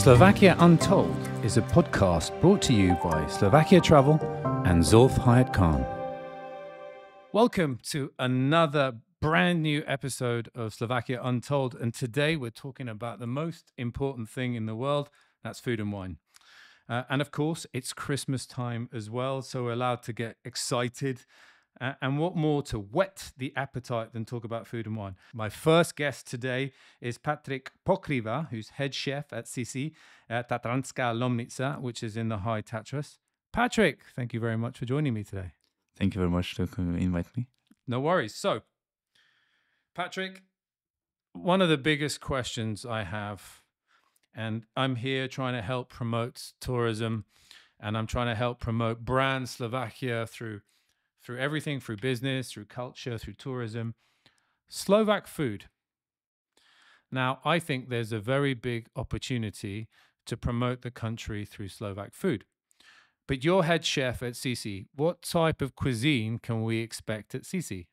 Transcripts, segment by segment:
Slovakia Untold is a podcast brought to you by Slovakia Travel and Zulf Hayat Khan. Welcome to another brand new episode of Slovakia Untold, and today we're talking about the most important thing in the world, that's food and wine. And of course, it's Christmas time as well, so we're allowed to get excited. And what more to whet the appetite than talk about food and wine? My first guest today is Patrik Pokrývka, who's head chef at Sissi Tatranska Lomnica, which is in the High Tatras. Patrik, thank you very much for joining me today. Thank you very much to invite me. No worries. So, Patrik, one of the biggest questions I have, and I'm here trying to help promote tourism, and I'm trying to help promote brand Slovakia through everything, through business, through culture, through tourism. Slovak food. Now, I think there's a very big opportunity to promote the country through Slovak food. But you're head chef at Sissi. What type of cuisine can we expect at Sissi?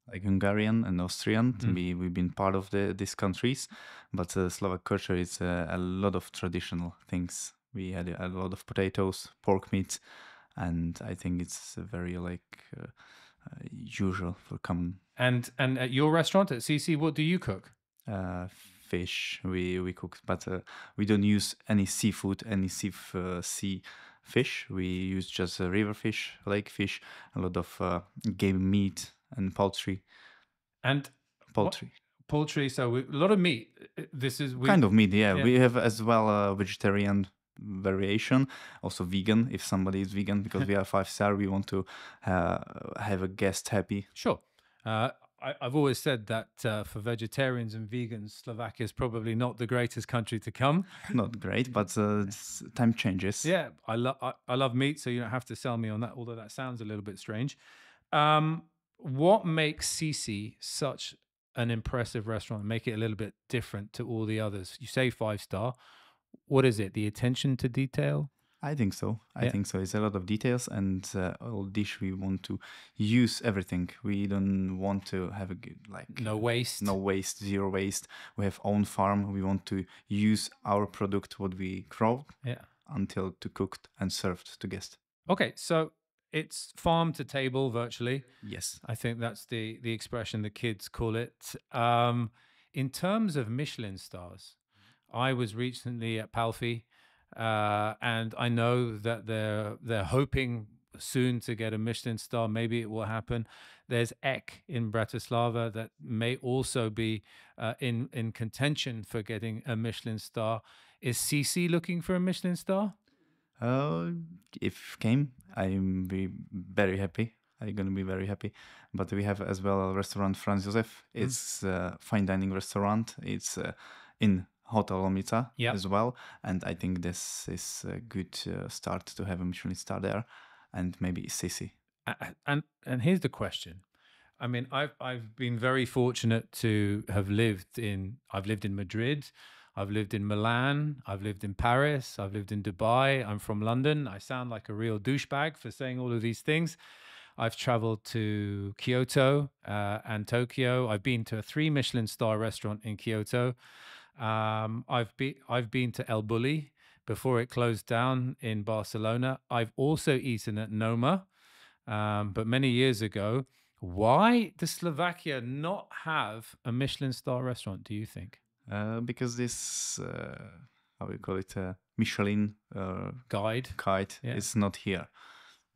Like Hungarian and Austrian, we've been part of these countries, but Slovak culture is a lot of traditional things. We had a lot of potatoes, pork meat, and I think it's very usual for common. And at your restaurant at Sissi, what do you cook? Fish we cook, but we don't use any seafood, any sea fish. We use just river fish, lake fish, a lot of game meat and poultry. And poultry. Poultry, so a lot of meat. Kind of meat, yeah. We have as well a vegetarian variation, also vegan if somebody is vegan, because we are 5-star. We want to have a guest happy. Sure. I've always said that for vegetarians and vegans, Slovakia is probably not the greatest country to come. Not great, but time changes. Yeah, I love meat, so you don't have to sell me on that, although that sounds a little bit strange. What makes Sissi such an impressive restaurant, make it a little bit different to all the others? You say 5-star. What is it? The attention to detail? I think so. I think so. It's a lot of details, and all dish we want to use everything. We don't want to have no waste, zero waste. We have own farm. We want to use our product, what we grow, until to cooked and served to guests. Okay, so it's farm to table virtually. Yes, I think that's the expression the kids call it. In terms of Michelin stars, I was recently at Palfi. And I know that they're hoping soon to get a Michelin star. Maybe it will happen. There's Ek in Bratislava that may also be in contention for getting a Michelin star. Is Sissi looking for a Michelin star? If came, I'm be very happy. I'm gonna be very happy. But we have as well a restaurant, Franz Josef. It's a fine dining restaurant. It's in Hotel Lomnica as well, and I think this is a good start to have a Michelin star there, and maybe Sissi. And here's the question. I mean, I've been very fortunate to have lived in Madrid, I've lived in Milan, I've lived in Paris, I've lived in Dubai. I'm from London. I sound like a real douchebag for saying all of these things. I've traveled to Kyoto and Tokyo. I've been to a 3 Michelin star restaurant in Kyoto. I've been to El Bulli before it closed down in Barcelona. I've also eaten at Noma, but many years ago. Why does Slovakia not have a Michelin star restaurant, do you think? Because this, how we call it, Michelin guide is not here.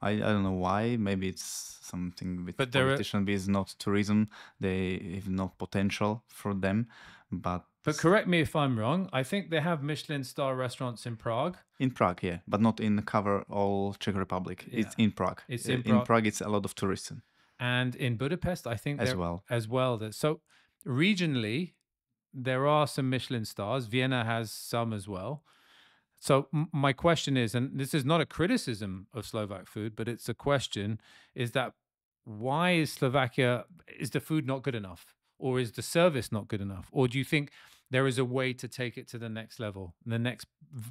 I don't know why. Maybe it's something with politician, but it's not tourism. They have no potential for them. But correct me if I'm wrong. I think they have Michelin star restaurants in Prague. In Prague, yeah, but not in cover all Czech Republic. Yeah. It's in Prague. It's in Prague. It's a lot of tourism. And in Budapest, I think as well. So regionally, there are some Michelin stars. Vienna has some as well. So my question is, and this is not a criticism of Slovak food, but it's a question, is that why is the food not good enough? Or is the service not good enough? Or do you think there is a way to take it to the next level? The next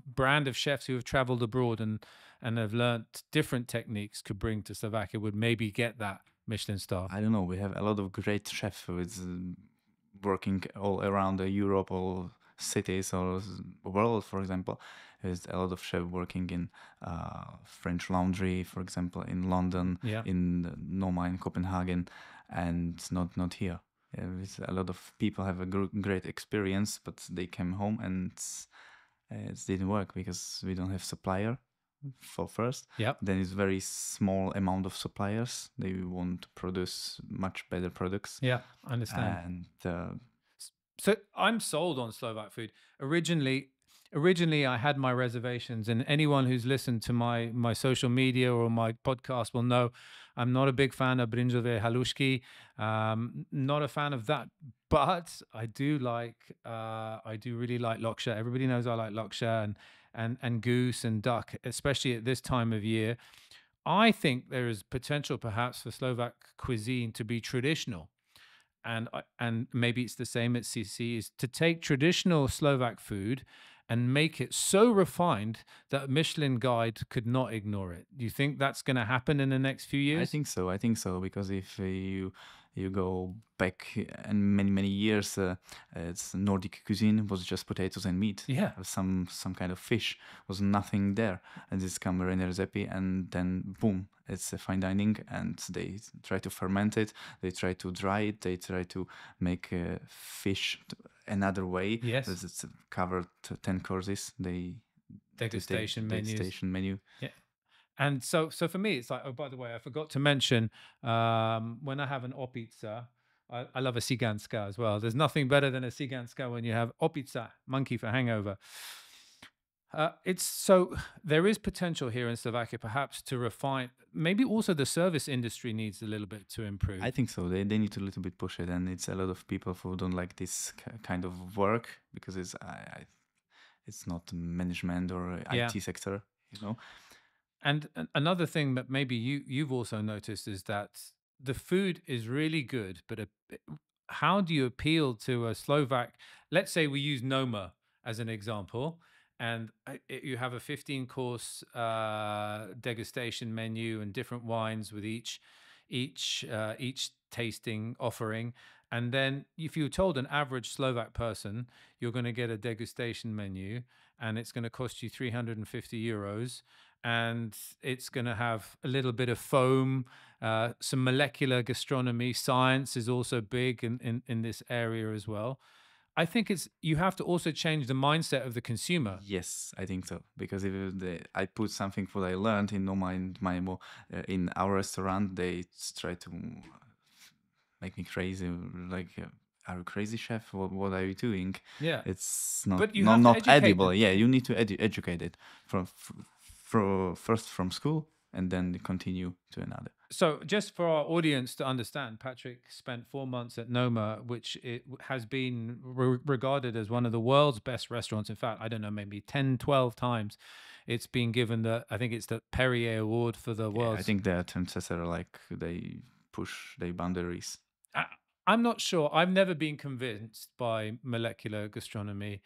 brand of chefs who have traveled abroad and have learnt different techniques could bring to Slovakia would maybe get that Michelin star? I don't know. We have a lot of great chefs who is working all around Europe, all cities or world, for example. There's a lot of chefs working in French Laundry, for example, in London, Yeah. in Noma in Copenhagen, and not here. A lot of people have a great experience, but they came home and it didn't work because we don't have supplier for first. Yep. Then it's very small amount of suppliers. They want to produce much better products. Yeah, I understand. And so I'm sold on Slovak food. Originally, I had my reservations, and anyone who's listened to my social media or my podcast will know I'm not a big fan of brinjové halušky. Not a fan of that, but I do really like loksha. Everybody knows I like loksha and goose and duck, especially at this time of year. I think there is potential perhaps for Slovak cuisine to be traditional. And maybe it's the same at Sissi, is to take traditional Slovak food and make it so refined that a Michelin guide could not ignore it. Do you think that's going to happen in the next few years? I think so, because if you go back and many years, it's Nordic cuisine was just potatoes and meat. Yeah. Some kind of fish, was nothing there, and this come René recipe, and then boom, it's a fine dining, and they try to ferment it, they try to dry it, they try to make fish another way. Yes. It's covered 10 courses. Degustation menu. Yeah. And so for me, it's like, oh, by the way, I forgot to mention, when I have an opica, I love a ciganska as well. There's nothing better than a ciganska when you have opica, monkey for hangover. There is potential here in Slovakia, perhaps, to refine. Maybe also the service industry needs a little bit to improve. I think so. They need to a little bit push it, and it's a lot of people who don't like this kind of work because it's not management or IT sector, you know. And another thing that maybe you've also noticed is that the food is really good, but how do you appeal to a Slovak? Let's say we use Noma as an example, and you have a 15-course degustation menu and different wines with each tasting offering. And then if you told an average Slovak person you're going to get a degustation menu and it's going to cost you 350 euros, and it's going to have a little bit of foam, some molecular gastronomy. Science is also big in this area as well. I think you have to also change the mindset of the consumer. Yes, I think so. Because if I put something what I learned in Noma and Maimo in our restaurant, they try to make me crazy. Like, are you crazy, chef? What are you doing? Yeah, it's not but you have to not educate edible. them. Yeah, you need to educate it first from school and then continue to another. So just for our audience to understand, Patrik spent 4 months at Noma, which has been regarded as one of the world's best restaurants. In fact, I don't know, maybe 10, 12 times it's been given I think it's the Perrier Award for the world. I think their trendsetter, like they push their boundaries. I'm not sure. I've never been convinced by molecular gastronomy.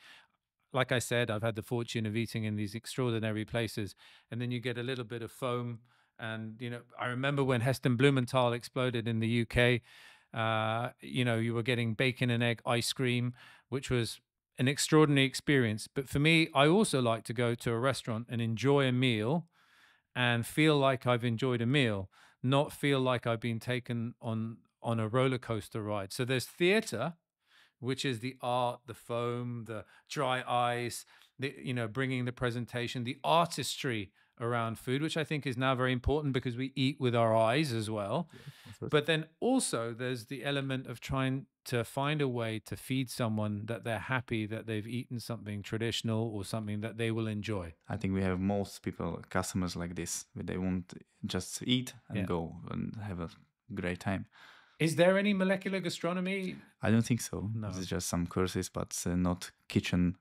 Like I said, I've had the fortune of eating in these extraordinary places, and then you get a little bit of foam. And, I remember when Heston Blumenthal exploded in the UK, you were getting bacon and egg ice cream, which was an extraordinary experience. But for me, I also like to go to a restaurant and enjoy a meal and feel like I've enjoyed a meal, not feel like I've been taken on a roller coaster ride. So there's theater, which is the art, the foam, the dry ice, bringing the presentation, the artistry around food, which I think is now very important because we eat with our eyes as well. Yeah, but then also there's the element of trying to find a way to feed someone that they're happy that they've eaten something traditional or something that they will enjoy. I think we have most customers like this. They won't just eat and go and have a great time. Is there any molecular gastronomy? I don't think so. No. It's just some courses, but not kitchen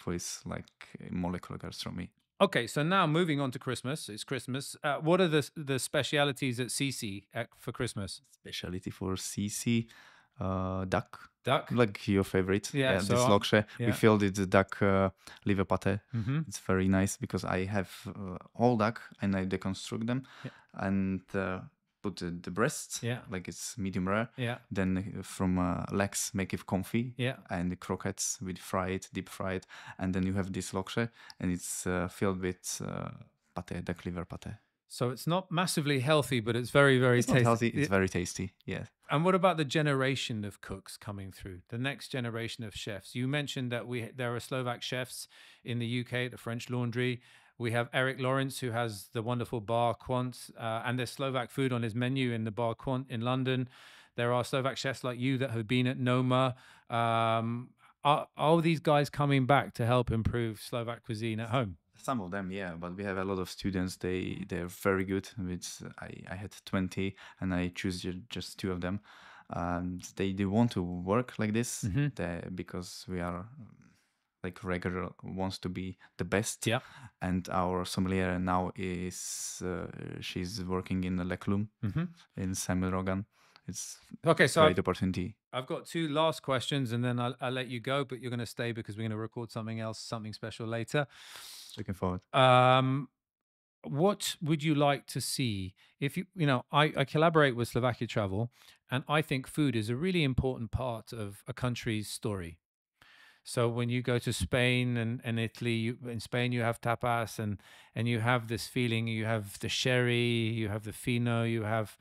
voice like molecular gastronomy. Okay, so now moving on to Christmas. It's Christmas. What are the specialities at Sissi for Christmas? Speciality for Sissi, duck. Duck? Like your favorite. Yeah, so this lokshe. Yeah. We filled it with duck liver pate. Mm-hmm. It's very nice because I have whole duck and I deconstruct them and put the breasts, Yeah. like it's medium rare. Yeah. Then from legs, make it confit. Yeah. And the croquettes with deep fried. And then you have this lokše, and it's filled with pate, duck liver pate. So it's not massively healthy, but it's very, very It's tasty. not healthy, it's very tasty, yeah. And what about the generation of cooks coming through, the next generation of chefs? You mentioned that there are Slovak chefs in the UK at the French Laundry. We have Eric Lawrence, who has the wonderful Bar Quant, and there's Slovak food on his menu in the Bar Quant in London. There are Slovak chefs like you that have been at Noma. Are all these guys coming back to help improve Slovak cuisine at home? Some of them, yeah, but we have a lot of students. They're very good. I had 20, and I choose just 2 of them. They want to work like this because we are like regular wants to be the best. Yeah. And our sommelier now is she's working in Leklum in Samuel Rogan. It's okay. So great opportunity. I've got 2 last questions, and then I'll let you go. But you're going to stay because we're going to record something else, something special later. Looking forward. What would you like to see if I collaborate with Slovakia Travel, and I think food is a really important part of a country's story. So when you go to Spain and Italy, in Spain you have tapas and you have this feeling, you have the sherry, you have the fino, you have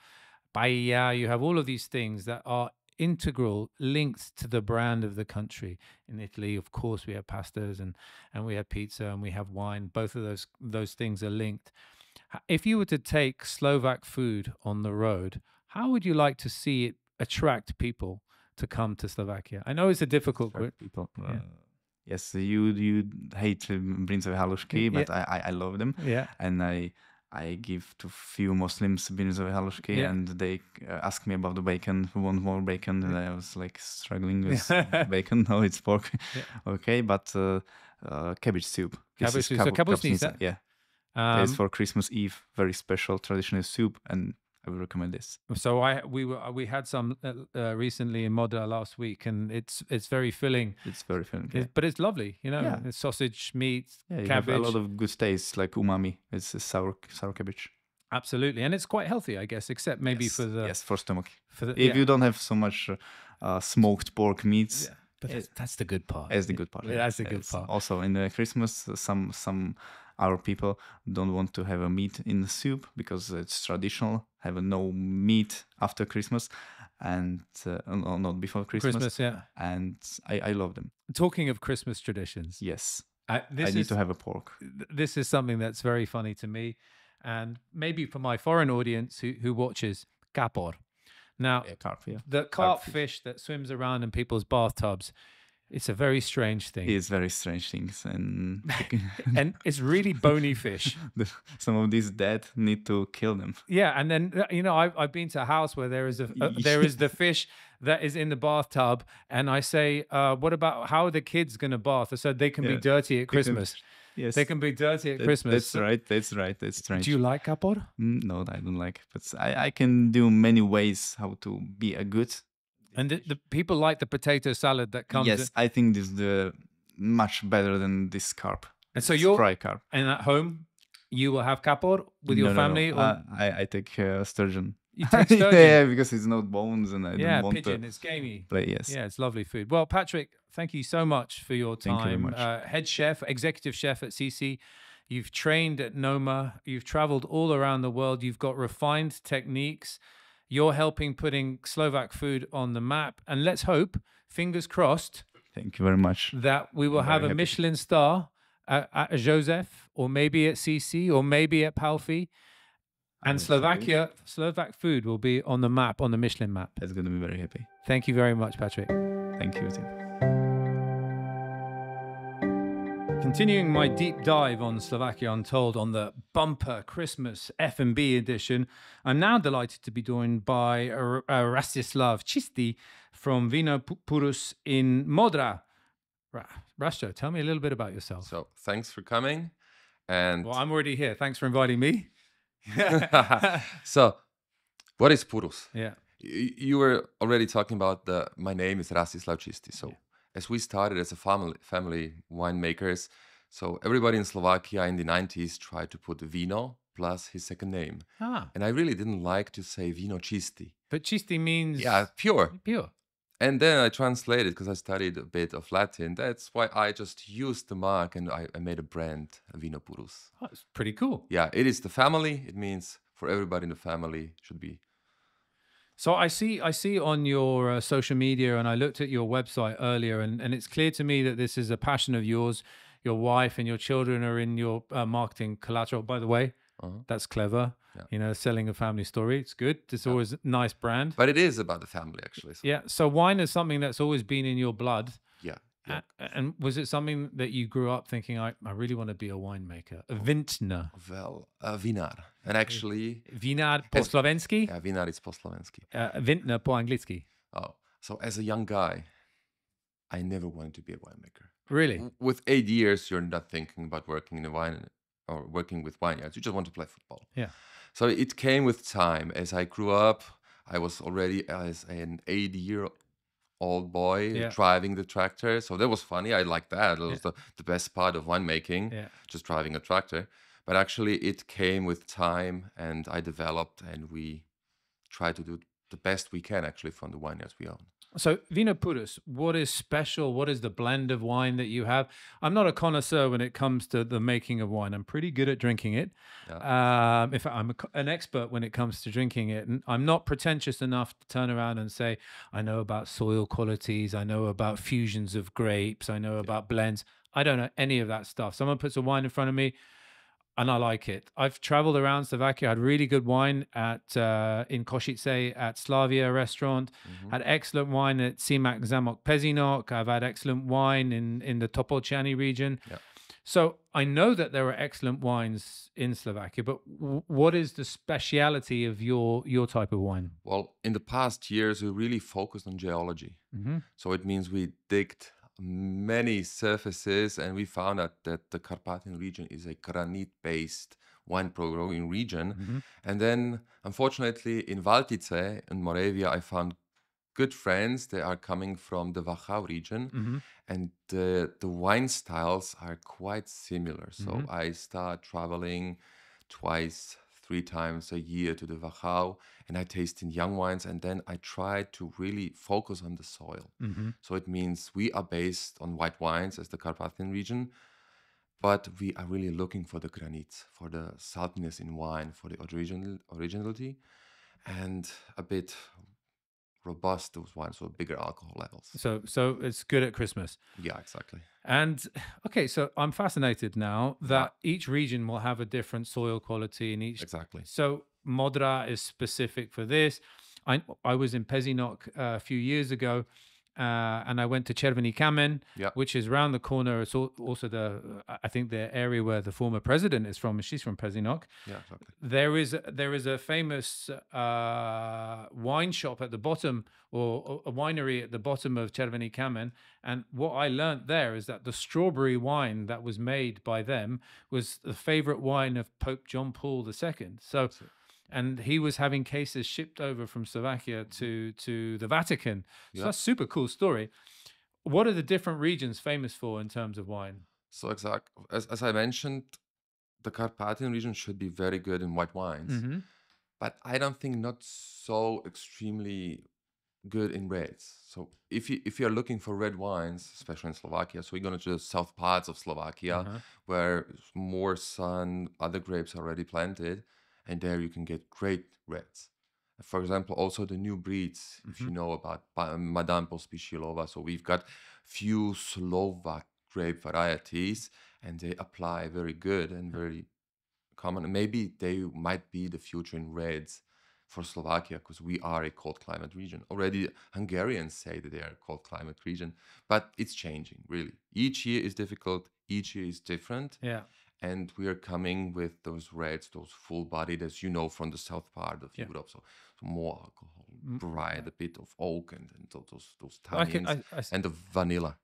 paella, you have all of these things that are integral, linked to the brand of the country. In Italy, of course, we have pastas and we have pizza and we have wine. Both of those things are linked. If you were to take Slovak food on the road, how would you like to see it attract people to come to Slovakia? I know it's a difficult people. Yes, you hate brinzové halušky, but I love them. Yeah, and I give to few Muslims brinzové halušky, and they ask me about the bacon. Who want more bacon? And I was like struggling with bacon. No, it's pork. Okay, but cabbage soup. Cabbage soup. So kapustnica. Yeah. It's for Christmas Eve. Very special traditional soup, and I would recommend this. So we had some recently in Modra last week, and it's very filling. It's very filling, but it's lovely, It's sausage, meat, you cabbage. have a lot of good tastes like umami. It's a sour cabbage. Absolutely, and it's quite healthy, I guess, except maybe for the for stomach. If you don't have so much smoked pork meats. Yeah. But that's the good part. That's the good part. Yeah, that's the good part. Also, in Christmas, some our people don't want to have a meat in the soup because it's traditional. Have no meat after Christmas, and not before Christmas. Yeah. And I love them. Talking of Christmas traditions, yes, I need to have a pork. This is something that's very funny to me, and maybe for my foreign audience who watches, kapor. Now, the carp fish that swims around in people's bathtubs, it's a very strange thing. It's very strange things, and and it's really bony fish. Some of these dead need to kill them. Yeah, and then I've been to a house where there is the fish that is in the bathtub, and I say, what about how are the kids going to bath? I said they can be dirty at Christmas. Yes, they can be dirty at Christmas. That's right. That's strange. Do you like kapor? No, I don't like. But I can do many ways how to be a good. And the people like the potato salad that comes. Yes, I think this is the much better than this carp. And so you're fry carp. And at home, you will have kapor with your family. No. Or... I take sturgeon. You take sturgeon. Yeah, because it's not bones, and I don't want pigeon. It's gamey. Yes. Yeah, it's lovely food. Well, Patrik, thank you so much for your time. Thank you very much. Head chef, executive chef at Sissi. You've trained at Noma. You've traveled all around the world. You've got refined techniques. You're helping putting Slovak food on the map. And let's hope, fingers crossed. Thank you very much. That we will have a Michelin star at Joseph, or maybe at Sissi, or maybe at Palfi. And Slovak food will be on the map, on the Michelin map. That's going to be very happy. Thank you very much, Patrik. Thank you, Tim. Continuing my deep dive on Slovakia Untold on the bumper Christmas F&B edition, I'm now delighted to be joined by Rastislav Čistý from Vino Purus in Modra. Rasto, tell me a little bit about yourself. So, thanks for coming. And well, I'm already here. Thanks for inviting me. So, what is Purus? Yeah. You were already talking about my name is Rastislav Čistý. So, as we started as a family winemakers, so everybody in Slovakia in the 90s tried to put vino plus his second name. Ah, And I really didn't like to say Vino Čistý. but Čistý means Pure. pure. And then I translated because I studied a bit of Latin. That's why I just used the mark and I made a brand, Vino Purus. Oh, it's pretty cool. Yeah, it is the family. It means for everybody in the family should be. So I see on your social media, and I looked at your website earlier, and it's clear to me that this is a passion of yours. Your wife and your children are in your marketing collateral. By the way, that's clever. Yeah. You know, selling a family story. It's good. It's always a nice brand. But it is about the family, actually. So. Yeah. So wine is something that's always been in your blood. Yeah. And was it something that you grew up thinking, I really want to be a winemaker, a vintner? Well, vinar. And actually... Vinar po slovensky? Yeah, vinar is po slovensky. Vintner po anglicky. Oh, so as a young guy, I never wanted to be a winemaker. Really? With 8 years, you're not thinking about working in a wine or working with vineyards. You just want to play football. Yeah. So it came with time. As I grew up, I was already as an 8-year-old boy driving the tractor. So that was funny. I liked that. It was the best part of winemaking, just driving a tractor. But actually, it came with time, and I developed, and we try to do the best we can, actually, from the vineyards we own. So Vino Purus, what is special? What is the blend of wine that you have? I'm not a connoisseur when it comes to the making of wine. I'm pretty good at drinking it. Yeah. In fact, I'm an expert when it comes to drinking it. And I'm not pretentious enough to turn around and say, I know about soil qualities. I know about fusions of grapes. I know about blends. I don't know any of that stuff. Someone puts a wine in front of me, and I like it. I've traveled around Slovakia. I had really good wine in Košice at Slavia restaurant. Had excellent wine at Simak Zamok Pezinok. I've had excellent wine in the Topolčany region. Yeah. So I know that there are excellent wines in Slovakia, but what is the speciality of your type of wine? Well, in the past years, we really focused on geology. So it means we digged many surfaces, and we found out that the Carpathian region is a granite-based wine growing region. And then, unfortunately, in Valtice in Moravia, I found good friends. They are coming from the Wachau region, and the wine styles are quite similar. So I start traveling 2-3 times a year to the Wachau, and I taste in young wines, and then I try to really focus on the soil. So it means we are based on white wines as the Carpathian region, but we are really looking for the granites, for the saltiness in wine, for the originality, and a bit robust those wines, so bigger alcohol levels. So it's good at Christmas. Yeah, exactly. And okay, so I'm fascinated now that each region will have a different soil quality in each. Exactly. So Modra is specific for this. I was in Pezinok a few years ago, and I went to Červený Kamen, which is around the corner. It's also I think the area where the former president is from. She's from Pezinok. Yeah, exactly. There is a famous wine shop at the bottom, or a winery at the bottom of Červený Kamen. And what I learned there is that the strawberry wine that was made by them was the favorite wine of Pope John Paul II. And he was having cases shipped over from Slovakia to the Vatican. So that's a super cool story. What are the different regions famous for in terms of wine? So as I mentioned, the Carpathian region should be very good in white wines. But I don't think not so extremely good in reds. So if you're looking for red wines, especially in Slovakia, so we're going to the south parts of Slovakia, where more sun, other grapes are already planted. And there you can get great reds. For example, also the new breeds, if you know about Madame Pospíšilova. So we've got few Slovak grape varieties, and they apply very good and very common. And maybe they might be the future in reds for Slovakia, because we are a cold climate region. Already Hungarians say that they are a cold climate region, but it's changing, really. Each year is difficult. Each year is different. Yeah. And we are coming with those reds, those full-bodied, as you know, from the south part of Europe. So more alcohol, bright, a bit of oak, and those tannins, and the vanilla.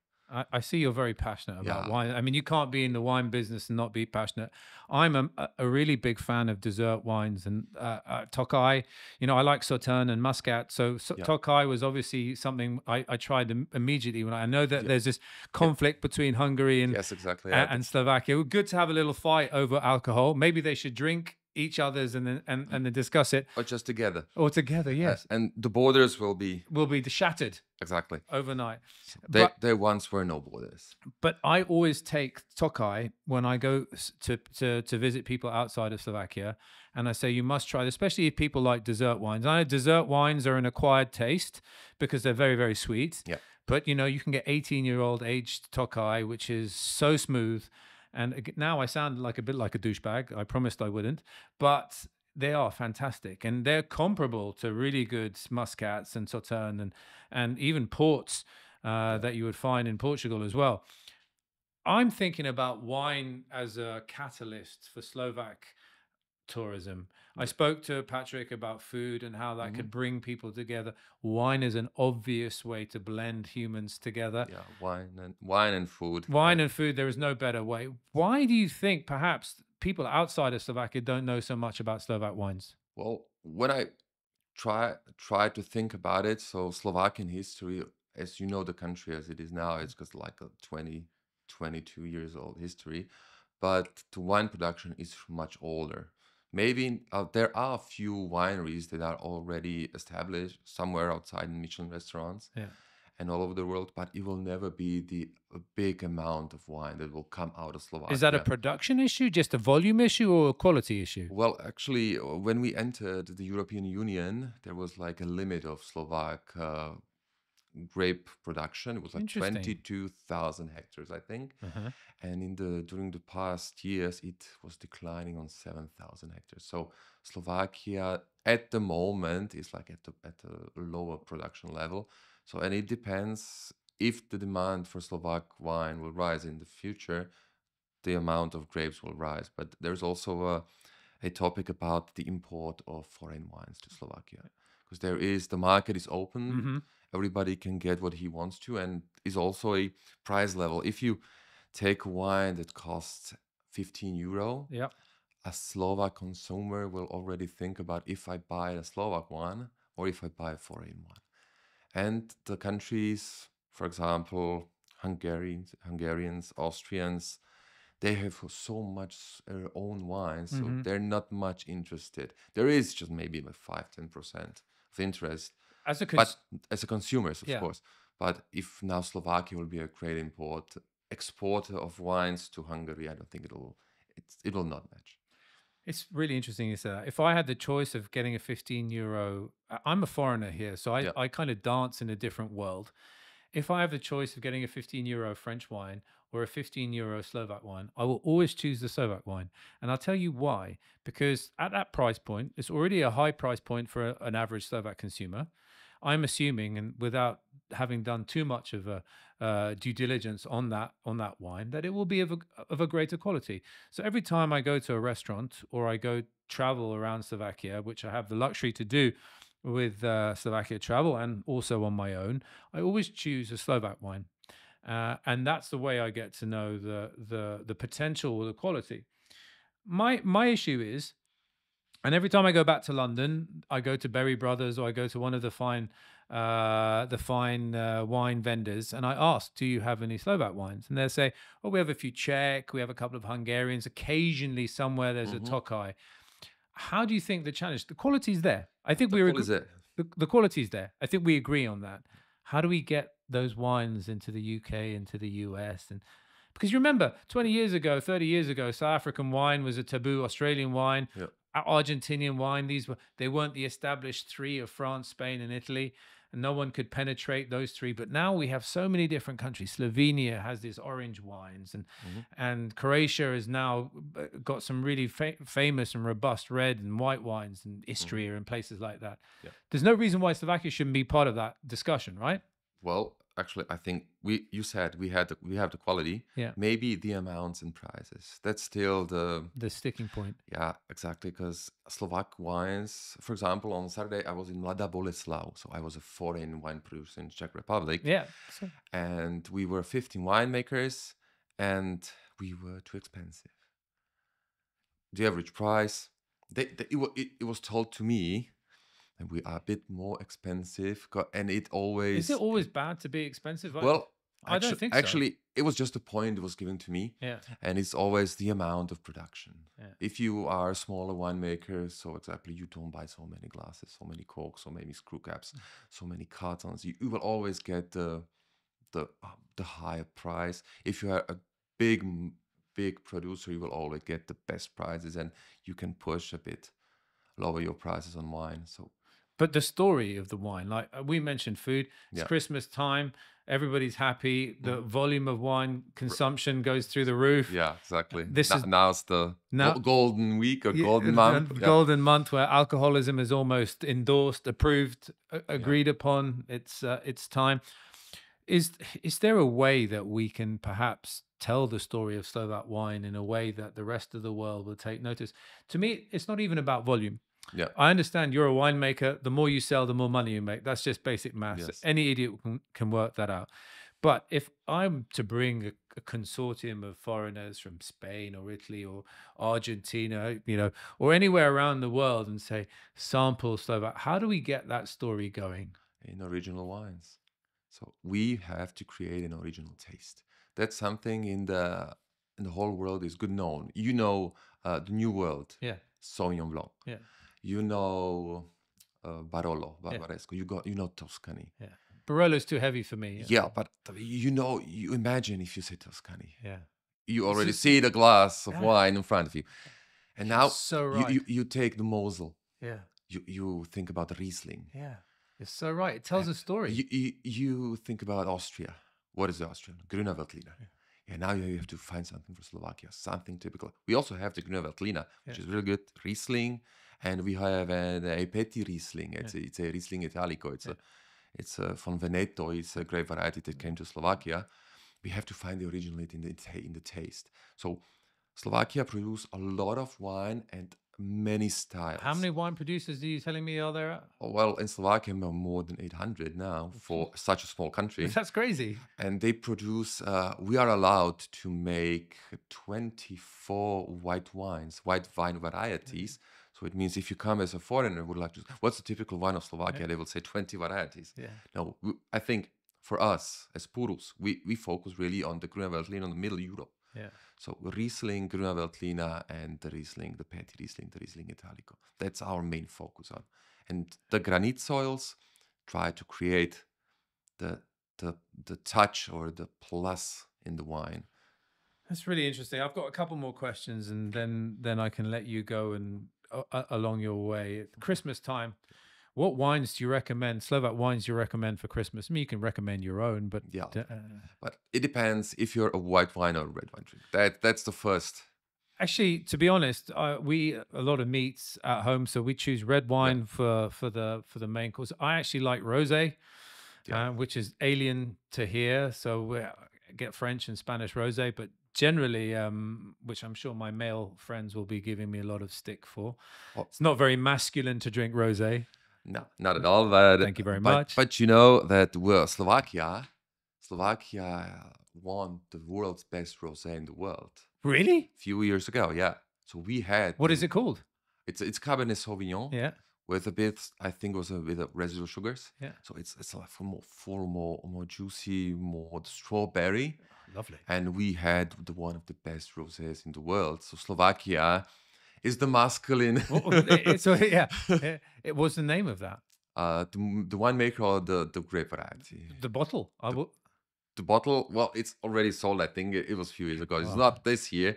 I see you're very passionate about wine. I mean, you can't be in the wine business and not be passionate. I'm a really big fan of dessert wines, and Tokaj, I like Sauterne and Muscat. So Tokaj was obviously something I tried immediately when I know that there's this conflict between Hungary and, and Slovakia. Good to have a little fight over alcohol. Maybe they should drink each other's and then discuss it. Or just together. Or together, yes. And the borders will be Shattered exactly overnight. There once were no borders. But I always take Tokai when I go to visit people outside of Slovakia, and I say you must try, especially if people like dessert wines. I know dessert wines are an acquired taste because they're very, very sweet. Yeah. But you know, you can get 18-year-old aged Tokai, which is so smooth. And now I sound like a bit like a douchebag. I promised I wouldn't, but they are fantastic, and they're comparable to really good muscats and Sauterne and even ports that you would find in Portugal as well. I'm thinking about wine as a catalyst for Slovak tourism. I spoke to Patrik about food and how that could bring people together. Wine is an obvious way to blend humans together. Yeah, wine and food. Wine and food, there is no better way. Why do you think perhaps people outside of Slovakia don't know so much about Slovak wines? Well, when I try to think about it, so Slovakian history, as you know, the country as it is now, it's just like a 22 years old history, but the wine production is much older. Maybe there are a few wineries that are already established somewhere outside in Michelin restaurants and all over the world, but it will never be a big amount of wine that will come out of Slovakia. Is that a production issue, just a volume issue, or a quality issue? Well, actually, when we entered the European Union, there was like a limit of Slovak grape production. It was like 22,000 hectares, I think. And during the past years, it was declining on 7,000 hectares. So Slovakia at the moment is like at a lower production level. So, and it depends if the demand for Slovak wine will rise in the future, the amount of grapes will rise. But there's also a topic about the import of foreign wines to Slovakia, because the market is open. Everybody can get what he wants to, and is also a price level. If you take a wine that costs 15 euro, a Slovak consumer will already think about if I buy a Slovak one or if I buy a foreign one. And the countries, for example, Hungarians, Austrians, they have so much their own wine, so they're not much interested. There is just maybe like 5-10% of interest, but as a consumers, of course. But if now Slovakia will be a great exporter of wines to Hungary, I don't think it will not match. It's really interesting you say that. If I had the choice of getting a 15 euro, I'm a foreigner here, so I kind of dance in a different world. If I have the choice of getting a 15 euro French wine or a 15 euro Slovak wine, I will always choose the Slovak wine. And I'll tell you why. Because at that price point, it's already a high price point for an average Slovak consumer. I'm assuming, and without having done too much of a due diligence on that wine, that it will be of a greater quality. So every time I go to a restaurant or I go travel around Slovakia, which I have the luxury to do with Slovakia Travel and also on my own, I always choose a Slovak wine, and that's the way I get to know the potential or the quality. My issue is, and every time I go back to London, I go to Berry Brothers or I go to one of the fine wine vendors, and I ask, "Do you have any Slovak wines?" And they'll say, "Oh, we have a few Czech, we have a couple of Hungarians. Occasionally, somewhere there's a Tokai." How do you think the challenge? The quality's there. I think the quality's there. I think we agree on that. How do we get those wines into the UK, into the US? And because you remember, 20 years ago, 30 years ago, South African wine was a taboo. Australian wine, Argentinian wine, they weren't the established three of France, Spain, and Italy. And no one could penetrate those three. But now we have so many different countries. Slovenia has these orange wines, and Croatia has now got some really famous and robust red and white wines, and Istria and places like that. There's no reason why Slovakia shouldn't be part of that discussion, right? Well, actually, I think you said we have the quality. Maybe the amounts and prices. That's still the sticking point. Yeah, exactly. Because Slovak wines, for example, on Saturday I was in Mladá Boleslav, so I was a foreign wine producer in Czech Republic. And we were 15 winemakers, and we were too expensive. The average price, it was told to me. And we are a bit more expensive, and it always... Is it always bad to be expensive? Well, I don't think so. Actually, it was just a point it was given to me. Yeah. And it's always the amount of production. Yeah. If you are a smaller winemaker, so exactly, you don't buy so many glasses, so many corks, so many screw caps, so many cartons. You will always get the higher price. If you are a big producer, you will always get the best prices, and you can push a bit lower your prices on wine. So, but the story of the wine, like we mentioned food, it's Yeah. Christmas time, everybody's happy, the volume of wine consumption goes through the roof. yeah, exactly. This is Now's the now- golden week or Yeah, golden the month. Yeah. golden month where alcoholism is almost endorsed, approved, agreed upon. It's time. Is there a way that we can perhaps tell the story of Slovak wine in a way that the rest of the world will take notice? To me, it's not even about volume. Yeah. I understand you're a winemaker. The more you sell, the more money you make. That's just basic maths. Yes. Any idiot can work that out. But if I'm to bring a consortium of foreigners from Spain or Italy or Argentina, or anywhere around the world and say, sample Slovak, how do we get that story going? In original wines. So we have to create an original taste. That's something in the whole world is good known. The New World, Yeah. Sauvignon Blanc. Yeah. Barolo, Barbaresco. You Tuscany. Yeah. Barolo's too heavy for me. Yeah, but you imagine if you say Tuscany. Yeah. You already see the glass of wine in front of you. And now So right. you take the Mosel. Yeah. You think about the Riesling. Yeah. You're so right. It tells a story. You think about Austria. What is the Austrian? Grüner Veltliner. Yeah, now you have to find something for Slovakia, something typical. We also have the Grüner Veltliner, which is really good. Riesling, and we have a Petit Riesling. It's a Riesling Italico. It's from Veneto. It's a grape variety that came to Slovakia. We have to find the originality in the taste. So Slovakia produce a lot of wine and many styles. How many wine producers are you telling me are there? Well, in Slovakia, more than 800 now for such a small country. That's crazy. And they produce, we are allowed to make 24 white wine varieties. So it means if you come as a foreigner, would like to, what's the typical wine of Slovakia? They will say 20 varieties. Yeah. No, I think for us as Purus, we focus really on the Grüner Veltliner, on the Middle Europe. Yeah. So Riesling, Grüner Veltliner, and the Riesling, the Petit Riesling, the Riesling Italico. That's our main focus on. And the granite soils try to create the touch or the plus in the wine. That's really interesting. I've got a couple more questions, and then I can let you go and along your way. At Christmas time, what wines do you recommend? Slovak wines do you recommend for Christmas? I mean, you can recommend your own, but yeah, but it depends if you're a white wine or a red wine drinker. That's the first. Actually, to be honest, we eat a lot of meats at home, so we choose red wine for the main course. I actually like rosé, which is alien to here. So we get French and Spanish rosé, but generally, which I'm sure my male friends will be giving me a lot of stick for. It's not very masculine to drink rosé. No, not at all. But, thank you very much. But you know that Slovakia won the world's best rosé in the world. Really? A few years ago, yeah. So we had. What is it called? It's Cabernet Sauvignon. Yeah. With a bit, I think, it was a bit of residual sugars. Yeah. So it's like more full, more juicy, more strawberry. Lovely. And we had one of the best rosés in the world. So Slovakia is the masculine. So it was the name of that. The winemaker or the grape variety. The bottle. The bottle. Well, it's already sold. I think it was a few years ago. It's not this year,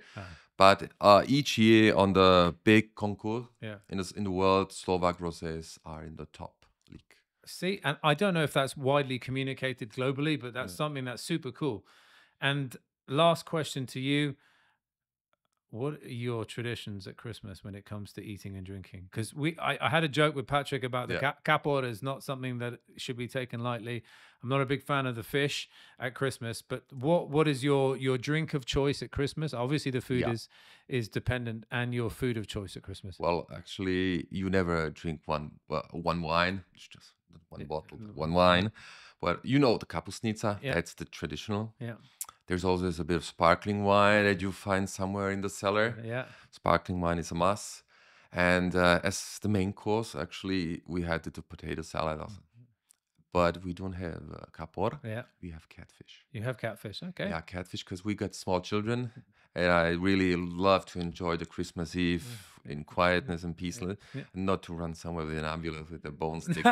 but each year on the big concours in the world, Slovak rosés are in the top league. See, and I don't know if that's widely communicated globally, but that's something that's super cool. And last question to you. What are your traditions at Christmas when it comes to eating and drinking? Because I had a joke with Patrik about the capor is not something that should be taken lightly. I'm not a big fan of the fish at Christmas, but what is your drink of choice at Christmas? Obviously, the food is dependent, and your food of choice at Christmas. Well, actually, you never drink one wine. It's just one bottle, one wine. Well, the kapustnica. That's the traditional. Yeah. There's always a bit of sparkling wine that you find somewhere in the cellar. Yeah. Sparkling wine is a must. And as the main course, actually, we had the potato salad also. but we don't have kapor. Yeah. We have catfish. You have catfish. Okay. Yeah, catfish, because we got small children, and I really love to enjoy the Christmas Eve in quietness and peacefulness, and not to run somewhere with an ambulance with a bone stick.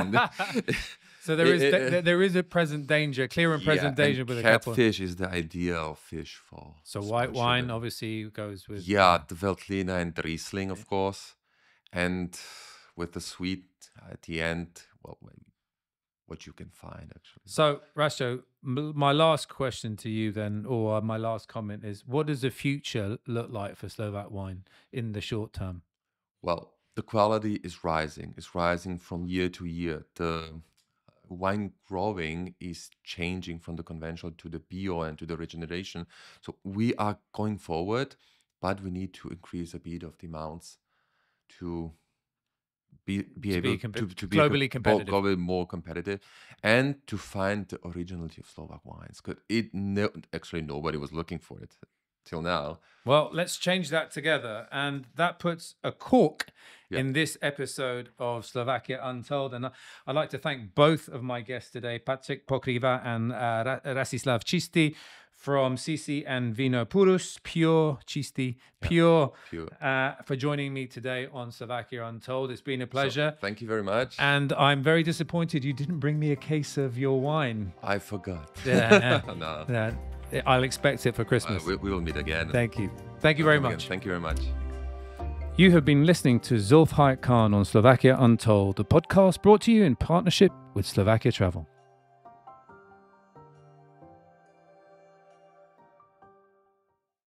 So there is a present danger, clear and present danger with a catfish is the ideal fish for. So white wine obviously goes with. Yeah, the Veltliner and the Riesling, of course, and with the sweet at the end. Well, what you can find actually. So Rasto, my last question to you then, or my last comment is, what does the future look like for Slovak wine in the short term? Well, the quality is rising. It's rising from year to year. The wine growing is changing from the conventional to the bio and to the regeneration. So we are going forward, but we need to increase a bit of the amounts to be able to be globally competitive, globally more competitive, and to find the originality of Slovak wines. Because actually nobody was looking for it till now. Well, let's change that together, and that puts a cork in this episode of Slovakia Untold. And I'd like to thank both of my guests today, Patrik Pokrývka and Rastislav Čistý from Sissi and Vino Purus, pure, for joining me today on Slovakia Untold. It's been a pleasure. So, thank you very much. And I'm very disappointed you didn't bring me a case of your wine. I forgot. No. I'll expect it for Christmas. We will meet again. Thank you. Thank you very much. Thank you very much. You have been listening to Zulf Hayek Khan on Slovakia Untold, the podcast brought to you in partnership with Slovakia Travel.